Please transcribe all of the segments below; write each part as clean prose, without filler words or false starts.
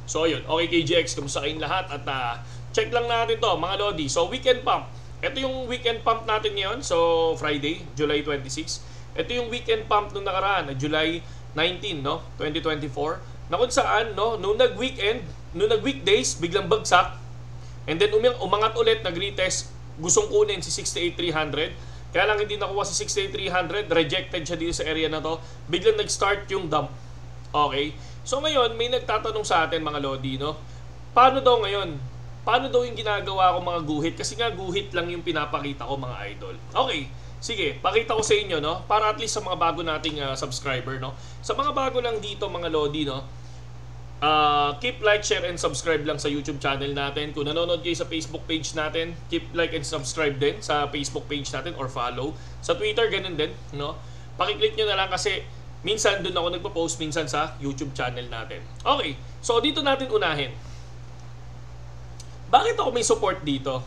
So ayun, okay KGX, kumusta kayong lahat? At check lang natin to mga Lodi. So weekend pump. Ito yung weekend pump natin ngayon. So Friday, July 26. Ito yung weekend pump nung nakaraan na July 19, no? 2024. Na kung saan, no, nung nag-weekdays, biglang bagsak. And then umangat ulit, nag-retest, gustong kunin si 68,300. Kaya lang hindi nakuha si 68,300, rejected siya dito sa area na to. Biglang nag-start yung dump. Okay? So ngayon, may nagtatanong sa atin mga Lodi, no? Paano daw ngayon? Paano daw yung ginagawa ko mga guhit? Kasi nga guhit lang yung pinapakita ko mga idol. Okay, sige, pakita ko sa inyo, no? Para at least sa mga bago nating subscriber, no? Sa mga bago lang dito mga Lodi, no? Keep like, share, and subscribe lang sa YouTube channel natin. Kung nanonood kayo sa Facebook page natin, keep like and subscribe din sa Facebook page natin or follow. Sa Twitter, ganun din, no? Pakiclick nyo na lang kasi minsan doon ako nagpo-post, minsan sa YouTube channel natin. Okay, so dito natin unahin. Bakit ako may support dito?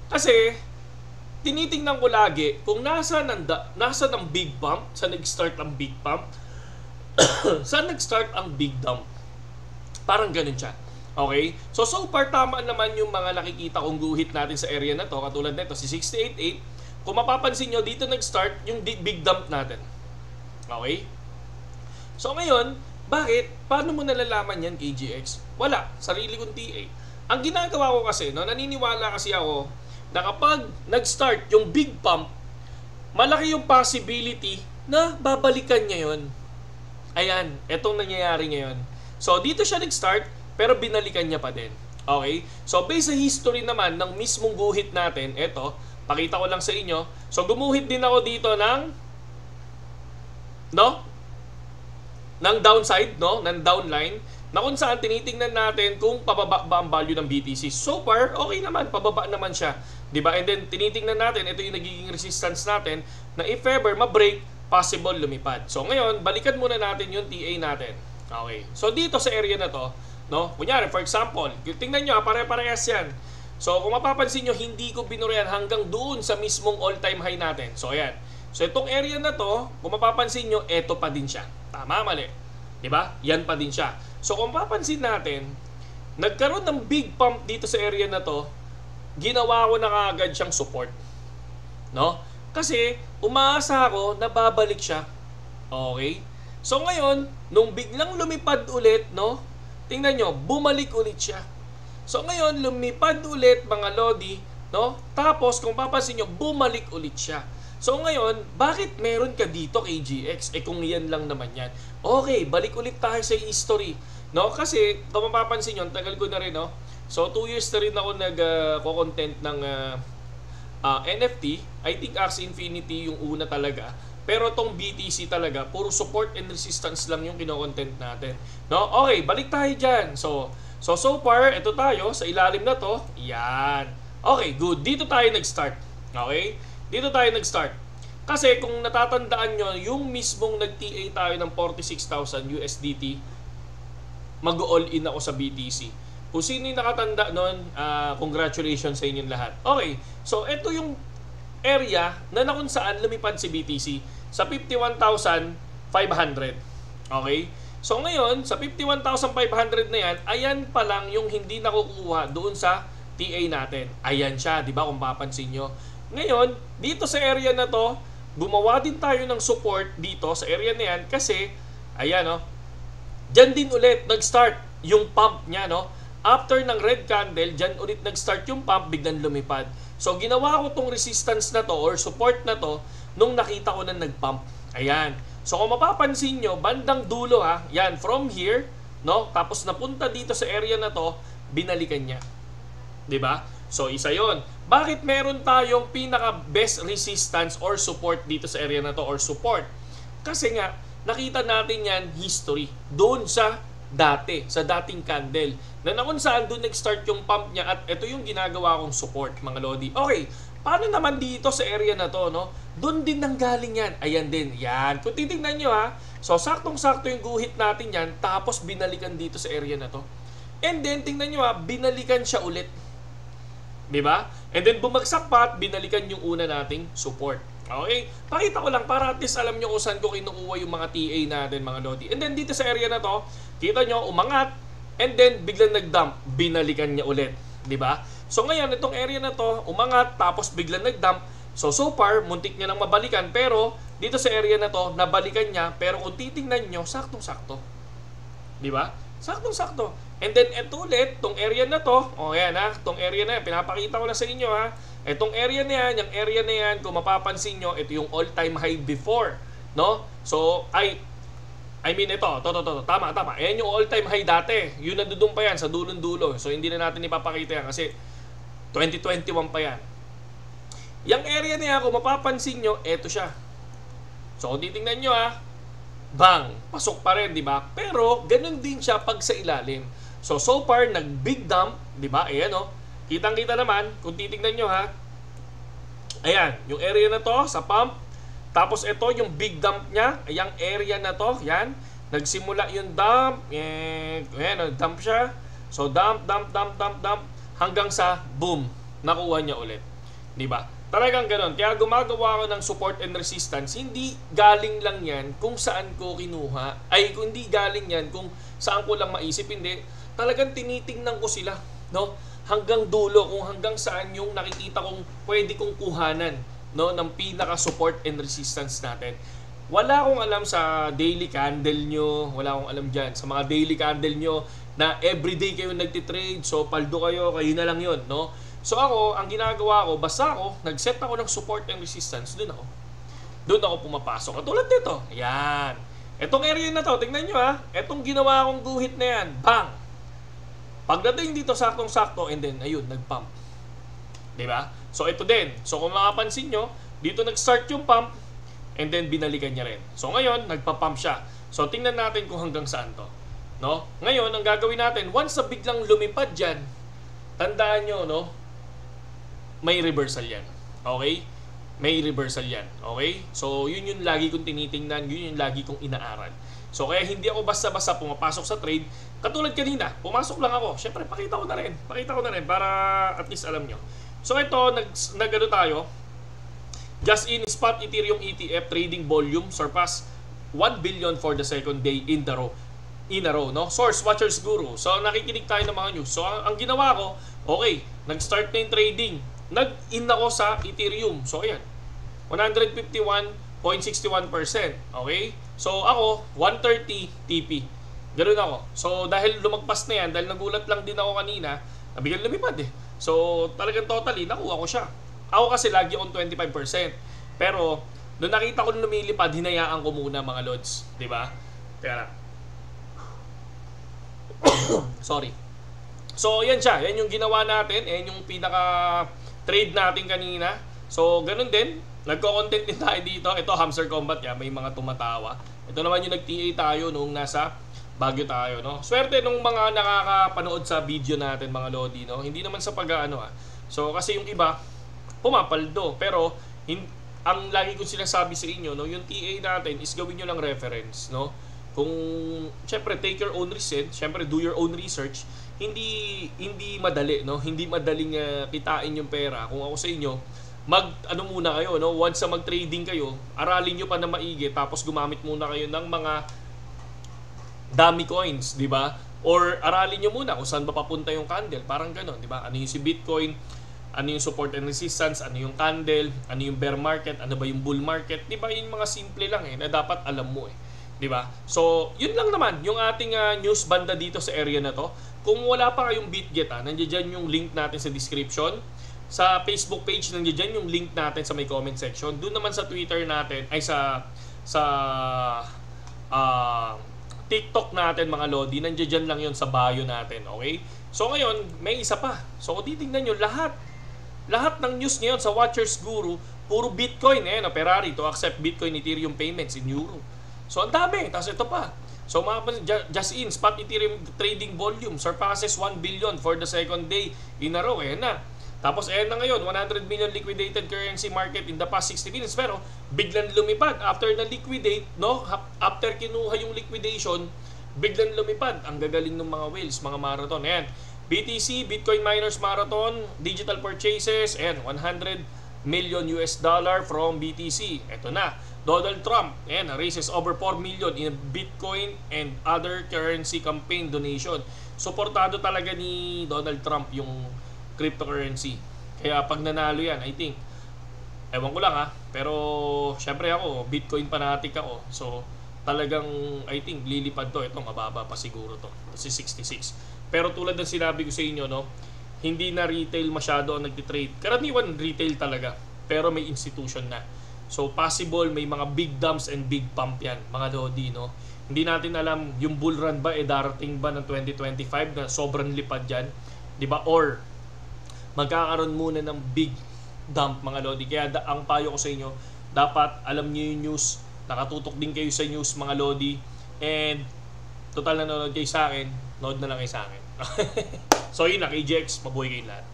Kasi tinitingnan ko lagi kung nasa ng big pump, saan nag-start ang big pump, saan nag-start ang big dump. Parang ganun siya. Okay? So far tama naman yung mga nakikita kong guhit natin sa area na to. Katulad nito, si 688. Kung mapapansin nyo, dito nag-start yung big dump natin. Okay? So ngayon, bakit? Paano mo nalalaman yan, KGX? Wala. Sarili kong TA. Ang ginagawa ko kasi, no, naniniwala kasi ako na kapag nag-start yung big pump, malaki yung possibility na babalikan niya yun. Ayan, etong nangyayari ngayon. So, dito siya nag-start, pero binalikan niya pa din. Okay? So, based sa history naman ng mismong guhit natin, eto, pakita ko lang sa inyo. So, gumuhit din ako dito ng downside, no? Ng downline, na kung saan tinitingnan natin kung pababa ba ang value ng BTC. So far, okay naman, pababa naman siya. Diba? And then, tinitingnan natin, ito yung nagiging resistance natin, na if ever ma-break, possible lumipad. So, ngayon, balikan muna natin yung TA natin. Okay. So dito sa area na to, no? Kunyari, for example, tingnan nyo, pare-parehas yan. So kung mapapansin nyo, hindi ko binurihan hanggang doon sa mismong all-time high natin. So ayan. So itong area na to, kung mapapansin nyo, eto pa din siya. Tama, mali. Diba? Yan pa din siya. So kung mapapansin natin, nagkaroon ng big pump dito sa area na to, ginawa ko na kaagad siyang support. No? Kasi umaasa ako na babalik siya. Okay? So ngayon, nung biglang lumipad ulit, no? Tingnan nyo, bumalik ulit siya. So ngayon, lumipad ulit mga Lodi, no? Tapos kung papansin nyo, bumalik ulit siya. So ngayon, bakit meron ka dito KGX? Kung yan lang naman yan. Okay, balik ulit tayo sa history, no? Kasi kung mapapansin nyo, tagal ko na rin, no? So 2 years na rin ako nag-content ng NFT. I think Axie Infinity yung una talaga. Pero tong BTC talaga, puro support and resistance lang yung kino-content natin. No? Okay, balik tayo dyan. So far, ito tayo, sa ilalim na to. Yan. Okay, good. Dito tayo nag-start. Okay? Dito tayo nag-start. Kasi kung natatandaan nyo, yung mismong nag-TA tayo ng 46,000 USDT, mag-all in ako sa BTC. Kung sino yung nakatanda nun, congratulations sa inyong lahat. Okay, so ito yung area na kung saan lumipad si BTC sa 51,500. Okay? So ngayon, sa 51,500 na yan, ayan pa lang yung hindi nakukuha doon sa TA natin. Ayan siya, di ba kung papansin nyo? Ngayon, dito sa area na to, gumawa din tayo ng support dito sa area na yan kasi, ayan no, dyan din ulit nag-start yung pump niya, no? After ng red candle, dyan ulit nag-start yung pump, biglang lumipad. So, ginawa ko tong resistance na to or support na to nung nakita ko na nag-pump. Ayan. So, kung mapapansin nyo, bandang dulo ha, yan, from here, no? Tapos napunta dito sa area na to, binalikan niya. 'Di ba? So, isa yon. Bakit meron tayong pinaka-best resistance or support dito sa area na to or support? Kasi nga, nakita natin yan history. Doon sa dati, sa dating candle. Na kung saan doon nag-start yung pump niya at ito yung ginagawa kong support, mga Lodi. Okay, paano naman dito sa area na to, no? Doon din nanggaling yan. Ayan din, yan. Kung titignan nyo ha, so saktong-sakto yung guhit natin yan, tapos binalikan dito sa area na to. And then, tingnan nyo ha, binalikan siya ulit. Diba? And then, bumagsak pa at binalikan yung una nating support. Okay? Pakita ko lang para at least alam nyo kung saan ko kinukuha yung mga TA natin, mga Lodi. And then, dito sa area na to, kita nyo, umangat, and then biglang nag-dump, binalikan niya ulit, di ba? So ngayon, itong area na to, umangat, tapos biglang nag-dump. So far, muntik niya nang mabalikan, pero dito sa area na to, nabalikan niya, pero kung titingnan nyo, saktong-sakto. Di ba? Saktong-sakto. And then, eto ulit, tong area na to, yan ha, tong area na yan, pinapakita ko na sa inyo ha, etong area na yan, yung area na yan, kung mapapansin nyo, ito yung all-time high before, no? So, I mean ito, tama. Ayan yung all-time high dati. Yun nandun pa yan, sa dulong-dulo. So, hindi na natin ipapakita yan kasi 2021 pa yan. Yung area na yan, kung mapapansin nyo, eto siya. So, kung titingnan nyo bang, pasok pa rin, di ba? Pero, ganun din siya pag sa ilalim. So far, nag-big dump, di ba? Ayan kitang-kita naman, kung titingnan nyo ayan, yung area na to, sa pump. Tapos ito, yung big dump niya, yung area na to, yan. Nagsimula yung dump, ayan, dump siya. So dump, hanggang sa boom, nakuha niya ulit. Di ba? Talagang ganun. Kaya gumagawa ko ng support and resistance, hindi galing lang yan kung saan ko kinuha. Kung hindi galing yan kung saan ko lang maisip, hindi. Talagang tinitingnan ko sila, no? Hanggang dulo, kung hanggang saan yung nakikita kong pwede kong kuhanan, no, ng pinaka-support and resistance natin. Wala akong alam sa daily candle nyo, wala akong alam dyan. Sa mga daily candle nyo na everyday kayo nagtitrade, so paldo kayo na lang yun, no? So ako, ang ginagawa ko, basta ako, nag-set ako ng support and resistance, doon ako pumapasok. Katulad nito, ayan. Etong area na to, tingnan nyo etong ginawa kong guhit na yan, bang! Pagdating dito, saktong-sakto, and then, ayun, nag-pump. Diba? So ito din. So kung makapansin nyo, dito nag-start yung pump, and then binalikan niya rin. So ngayon, nagpa-pump siya. So tingnan natin kung hanggang saan to. No? Ngayon, ang gagawin natin, once na biglang lumipad dyan, tandaan nyo, no? May reversal yan. Okay? May reversal yan. Okay? So, yun yung lagi kong tinitingnan. Yun yung lagi kong inaaral. So, kaya hindi ako basta-basta pumapasok sa trade. Katulad kanina, pumasok lang ako. Siyempre, pakita ko na rin. Para at least alam nyo. So, ito, nag-ano tayo. Just in spot Ethereum ETF trading volume surpass 1 billion for the second day in a row, no? Source, Watchers Guru. So, nakikinig tayo ng mga news. So, ang ginawa ko, okay, nag-start na yung trading. Nag-in ako sa Ethereum. So, ayan. 151.61%. Okay? So, ako, 130 TP. Ganun ako. So, dahil lumagpas na yan, dahil nagulat lang din ako kanina, nabigyan lumipad So, talagang totally, nakuha ko siya. Ako kasi lagi on 25%. Pero, nung nakita ko lumilipad, hinayaan ko muna mga lods. Diba? Kaya sorry. So, yan siya. Yan yung ginawa natin. Yan yung pinaka-trade natin kanina. So, ganun din. Nagko-content din tayo dito. Ito, Hamster Combat. May mga tumatawa. Ito naman yung nag-TA tayo nung nasa Baguio tayo, no? Swerte nung mga nakakapanood sa video natin, mga Lodi, no? Hindi naman sa pag-ano, So, kasi yung iba, pumapaldo. Pero, ang lagi ko sinasabi sa inyo, no? Yung TA natin is gawin nyo lang reference, no? Kung, syempre, take your own risk, syempre, do your own research. Hindi madali, no? Hindi madaling kitain yung pera. Kung ako sa inyo, muna kayo, no? Once na mag-trading kayo, aralin nyo pa na maigi, tapos gumamit muna kayo ng mga dummy coins, di ba? Or aralin nyo muna kung saan ba papunta yung candle, parang gano'n, di ba? Ano yung si Bitcoin, ano yung support and resistance, ano yung candle, ano yung bear market, ano ba yung bull market, di ba? Yung mga simple lang na dapat alam mo di ba? So, yun lang naman yung ating news banda dito sa area na to. Kung wala pa kayong BitGet, nandiyan dyan yung link natin sa description. Sa Facebook page, nandiyan dyan yung link natin sa may comment section. Doon naman sa Twitter natin, sa TikTok natin, mga Lodi, nandiyan dyan lang yun sa bio natin, okay? So ngayon, may isa pa. So kung titignan nyo, lahat ng news ngayon sa Watchers Guru, puro Bitcoin, Ferrari to accept Bitcoin Ethereum payments in Europe. So ang dami, tapos ito pa. So just in, spot Ethereum trading volume surpasses 1 billion for the second day in a row, na. Tapos ayan na ngayon, 100 million liquidated currency market in the past 60 minutes. Pero biglang lumipad after na liquidate, no? After kinuha yung liquidation, biglang lumipad. Ang gagaling ng mga whales, mga marathon. Ayan, BTC, Bitcoin Miners Marathon, digital purchases, ayan, 100 million US dollar from BTC. Ito na, Donald Trump, ayan, raises over 4 million in Bitcoin and other currency campaign donation. Suportado talaga ni Donald Trump yung cryptocurrency. Kaya pag nanalo yan, I think, ewan ko lang pero syempre ako, Bitcoin fanatic ako. So, talagang, I think, lilipad to. Ito, mababa pa siguro to. Kasi 66. Pero tulad ng sinabi ko sa inyo, no, hindi na retail masyado ang nagtitrade. Karaniwan retail talaga, pero may institution na. So possible may mga big dumps and big pump yan, mga lodi, no. Hindi natin alam yung bull run ba darating ba ng 2025 na sobrang lipad yan, 'di ba? Or magkakaroon muna ng big dump, mga lodi. Kaya ang payo ko sa inyo, dapat alam niyo yung news, nakatutok din kayo sa news, mga lodi. And total nanonood kayo sa akin, nood na lang kayo sa akin. So yun na, KJX, mabuhay kayo lahat.